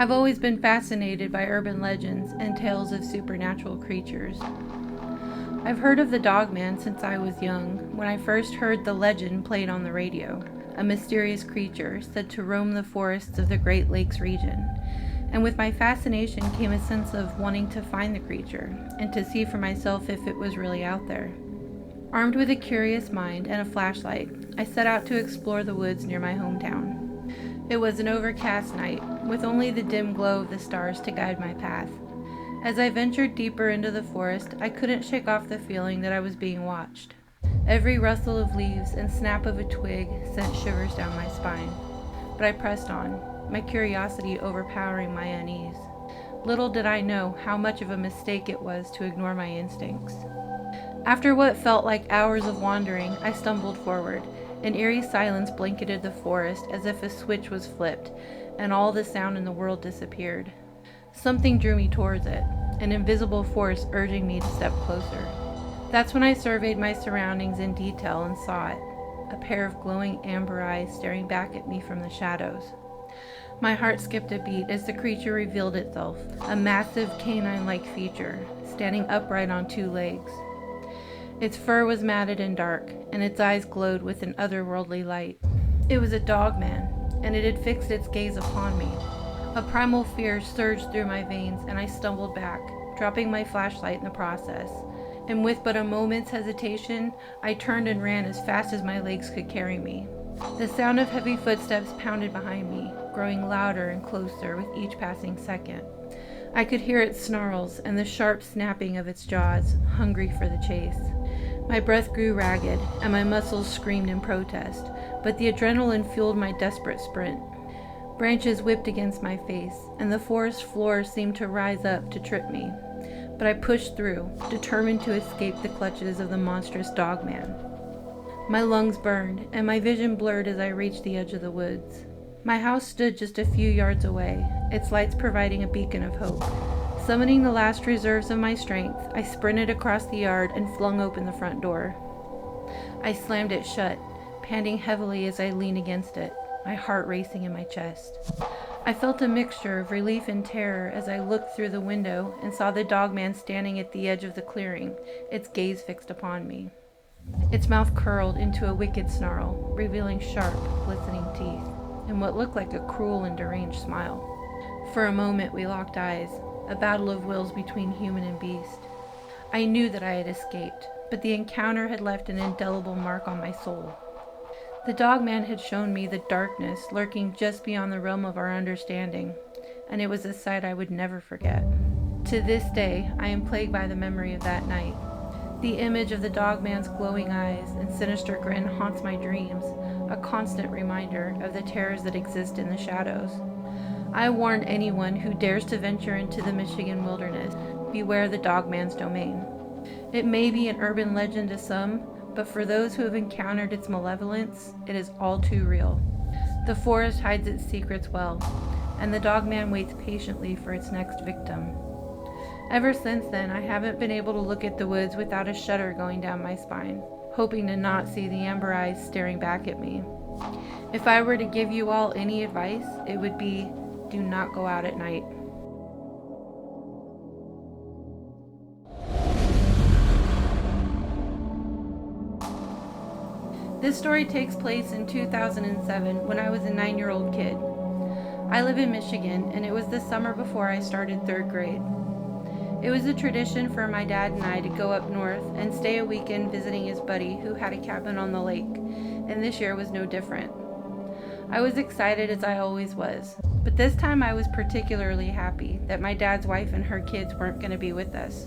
I've always been fascinated by urban legends and tales of supernatural creatures. I've heard of the Dogman since I was young, when I first heard the legend played on the radio, a mysterious creature said to roam the forests of the Great Lakes region. And with my fascination came a sense of wanting to find the creature and to see for myself if it was really out there. Armed with a curious mind and a flashlight, I set out to explore the woods near my hometown. It was an overcast night, with only the dim glow of the stars to guide my path. As I ventured deeper into the forest, I couldn't shake off the feeling that I was being watched. Every rustle of leaves and snap of a twig sent shivers down my spine. But I pressed on, my curiosity overpowering my unease. Little did I know how much of a mistake it was to ignore my instincts. After what felt like hours of wandering, I stumbled forward. An eerie silence blanketed the forest as if a switch was flipped, and all the sound in the world disappeared. Something drew me towards it, an invisible force urging me to step closer. That's when I surveyed my surroundings in detail and saw it, a pair of glowing amber eyes staring back at me from the shadows. My heart skipped a beat as the creature revealed itself, a massive canine-like feature, standing upright on two legs. Its fur was matted and dark, and its eyes glowed with an otherworldly light. It was a Dogman, and it had fixed its gaze upon me. A primal fear surged through my veins, and I stumbled back, dropping my flashlight in the process. And with but a moment's hesitation, I turned and ran as fast as my legs could carry me. The sound of heavy footsteps pounded behind me, growing louder and closer with each passing second. I could hear its snarls and the sharp snapping of its jaws, hungry for the chase. My breath grew ragged, and my muscles screamed in protest, but the adrenaline fueled my desperate sprint. Branches whipped against my face, and the forest floor seemed to rise up to trip me. But I pushed through, determined to escape the clutches of the monstrous Dogman. My lungs burned, and my vision blurred as I reached the edge of the woods. My house stood just a few yards away, its lights providing a beacon of hope. Summoning the last reserves of my strength, I sprinted across the yard and flung open the front door. I slammed it shut, panting heavily as I leaned against it, my heart racing in my chest. I felt a mixture of relief and terror as I looked through the window and saw the Dogman standing at the edge of the clearing, its gaze fixed upon me. Its mouth curled into a wicked snarl, revealing sharp, glistening teeth, and what looked like a cruel and deranged smile. For a moment we locked eyes, a battle of wills between human and beast. I knew that I had escaped, but the encounter had left an indelible mark on my soul. The Dogman had shown me the darkness lurking just beyond the realm of our understanding, and it was a sight I would never forget. To this day, I am plagued by the memory of that night. The image of the Dogman's glowing eyes and sinister grin haunts my dreams, a constant reminder of the terrors that exist in the shadows. I warn anyone who dares to venture into the Michigan wilderness, beware the Dogman's domain. It may be an urban legend to some, but for those who have encountered its malevolence, it is all too real. The forest hides its secrets well, and the Dogman waits patiently for its next victim. Ever since then, I haven't been able to look at the woods without a shudder going down my spine, hoping to not see the amber eyes staring back at me. If I were to give you all any advice, it would be, do not go out at night. This story takes place in 2007 when I was a 9-year-old kid. I live in Michigan, and it was the summer before I started 3rd grade. It was a tradition for my dad and I to go up north and stay a weekend visiting his buddy who had a cabin on the lake, and this year was no different. I was excited as I always was, but this time I was particularly happy that my dad's wife and her kids weren't going to be with us.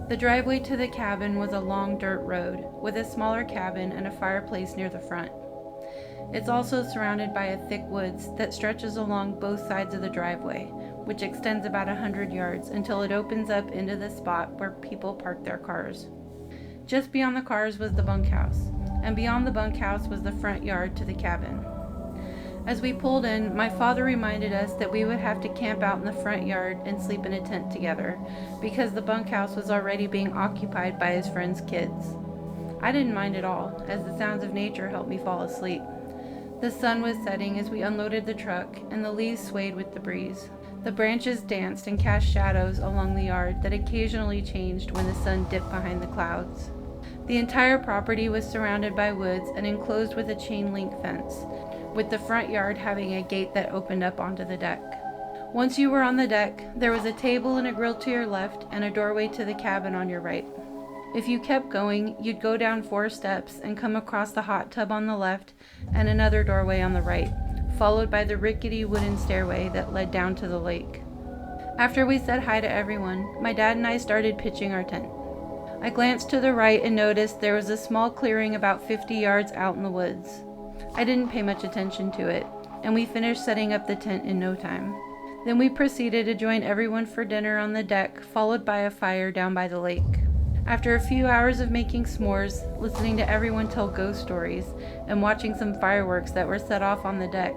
The driveway to the cabin was a long dirt road with a smaller cabin and a fireplace near the front. It's also surrounded by a thick woods that stretches along both sides of the driveway, which extends about 100 yards until it opens up into the spot where people park their cars. Just beyond the cars was the bunkhouse, and beyond the bunkhouse was the front yard to the cabin. As we pulled in, my father reminded us that we would have to camp out in the front yard and sleep in a tent together, because the bunkhouse was already being occupied by his friend's kids. I didn't mind at all, as the sounds of nature helped me fall asleep. The sun was setting as we unloaded the truck, and the leaves swayed with the breeze. The branches danced and cast shadows along the yard that occasionally changed when the sun dipped behind the clouds. The entire property was surrounded by woods and enclosed with a chain link fence, with the front yard having a gate that opened up onto the deck. Once you were on the deck, there was a table and a grill to your left and a doorway to the cabin on your right. If you kept going, you'd go down 4 steps and come across the hot tub on the left and another doorway on the right, followed by the rickety wooden stairway that led down to the lake. After we said hi to everyone, my dad and I started pitching our tent. I glanced to the right and noticed there was a small clearing about 50 yards out in the woods. I didn't pay much attention to it, and we finished setting up the tent in no time. Then we proceeded to join everyone for dinner on the deck, followed by a fire down by the lake. After a few hours of making s'mores, listening to everyone tell ghost stories, and watching some fireworks that were set off on the deck,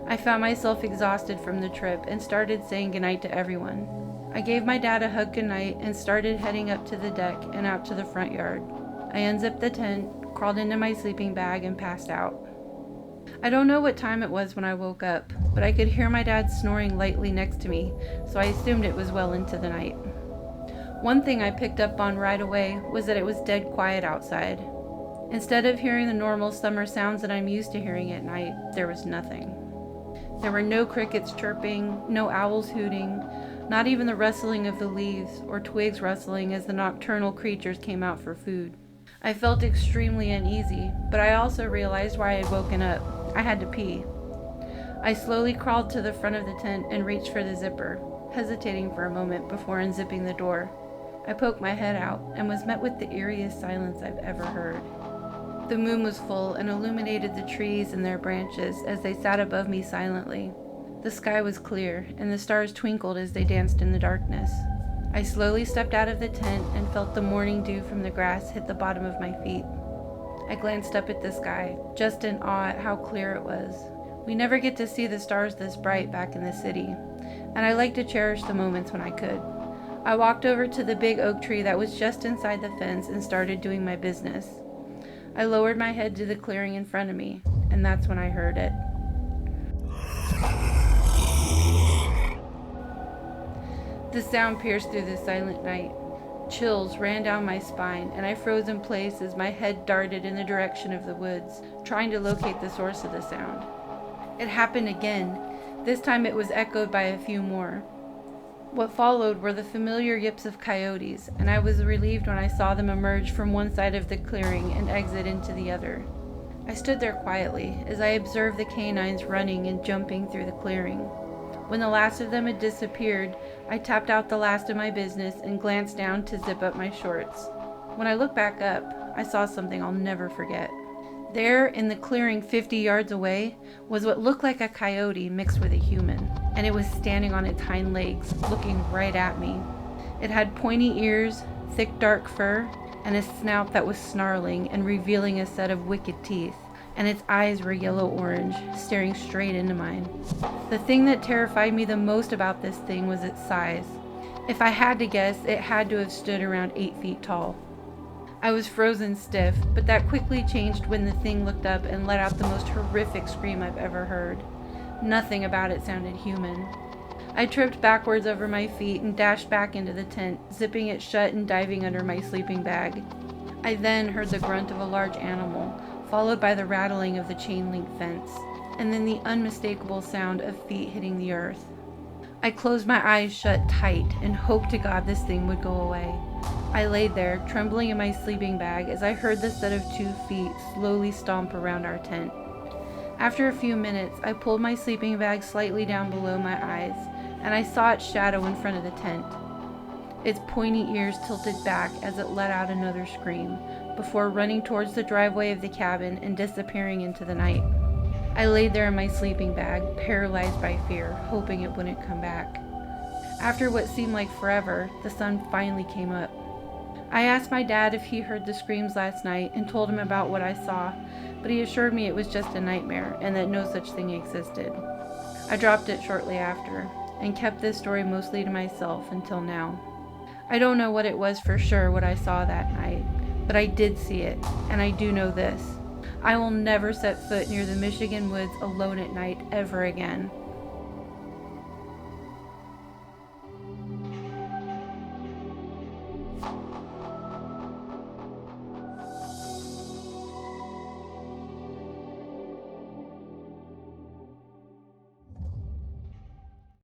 I found myself exhausted from the trip and started saying goodnight to everyone. I gave my dad a hug goodnight and started heading up to the deck and out to the front yard. I unzipped the tent, crawled into my sleeping bag, and passed out. I don't know what time it was when I woke up, but I could hear my dad snoring lightly next to me, so I assumed it was well into the night. One thing I picked up on right away was that it was dead quiet outside. Instead of hearing the normal summer sounds that I'm used to hearing at night, there was nothing. There were no crickets chirping, no owls hooting, not even the rustling of the leaves or twigs rustling as the nocturnal creatures came out for food. I felt extremely uneasy, but I also realized why I had woken up. I had to pee. I slowly crawled to the front of the tent and reached for the zipper, hesitating for a moment before unzipping the door. I poked my head out and was met with the eeriest silence I've ever heard. The moon was full and illuminated the trees and their branches as they sat above me silently. The sky was clear, and the stars twinkled as they danced in the darkness. I slowly stepped out of the tent and felt the morning dew from the grass hit the bottom of my feet. I glanced up at the sky, just in awe at how clear it was. We never get to see the stars this bright back in the city, and I like to cherish the moments when I could. I walked over to the big oak tree that was just inside the fence and started doing my business. I lowered my head to the clearing in front of me, and that's when I heard it. The sound pierced through the silent night. Chills ran down my spine, and I froze in place as my head darted in the direction of the woods, trying to locate the source of the sound. It happened again. This time it was echoed by a few more. What followed were the familiar yips of coyotes, and I was relieved when I saw them emerge from one side of the clearing and exit into the other. I stood there quietly as I observed the canines running and jumping through the clearing. When the last of them had disappeared, I tapped out the last of my business and glanced down to zip up my shorts. When I looked back up, I saw something I'll never forget. There, in the clearing 50 yards away, was what looked like a coyote mixed with a human, and it was standing on its hind legs, looking right at me. It had pointy ears, thick dark fur, and a snout that was snarling and revealing a set of wicked teeth, and its eyes were yellow-orange, staring straight into mine. The thing that terrified me the most about this thing was its size. If I had to guess, it had to have stood around 8 feet tall. I was frozen stiff, but that quickly changed when the thing looked up and let out the most horrific scream I've ever heard. Nothing about it sounded human. I tripped backwards over my feet and dashed back into the tent, zipping it shut and diving under my sleeping bag. I then heard the grunt of a large animal, followed by the rattling of the chain-link fence, and then the unmistakable sound of feet hitting the earth. I closed my eyes shut tight and hoped to God this thing would go away. I laid there, trembling in my sleeping bag as I heard the set of 2 feet slowly stomp around our tent. After a few minutes, I pulled my sleeping bag slightly down below my eyes, and I saw its shadow in front of the tent. Its pointy ears tilted back as it let out another scream, before running towards the driveway of the cabin and disappearing into the night. I laid there in my sleeping bag, paralyzed by fear, hoping it wouldn't come back. After what seemed like forever, the sun finally came up. I asked my dad if he heard the screams last night and told him about what I saw, but he assured me it was just a nightmare and that no such thing existed. I dropped it shortly after, and kept this story mostly to myself until now. I don't know what it was for sure what I saw that night, but I did see it, and I do know this. I will never set foot near the Michigan woods alone at night ever again.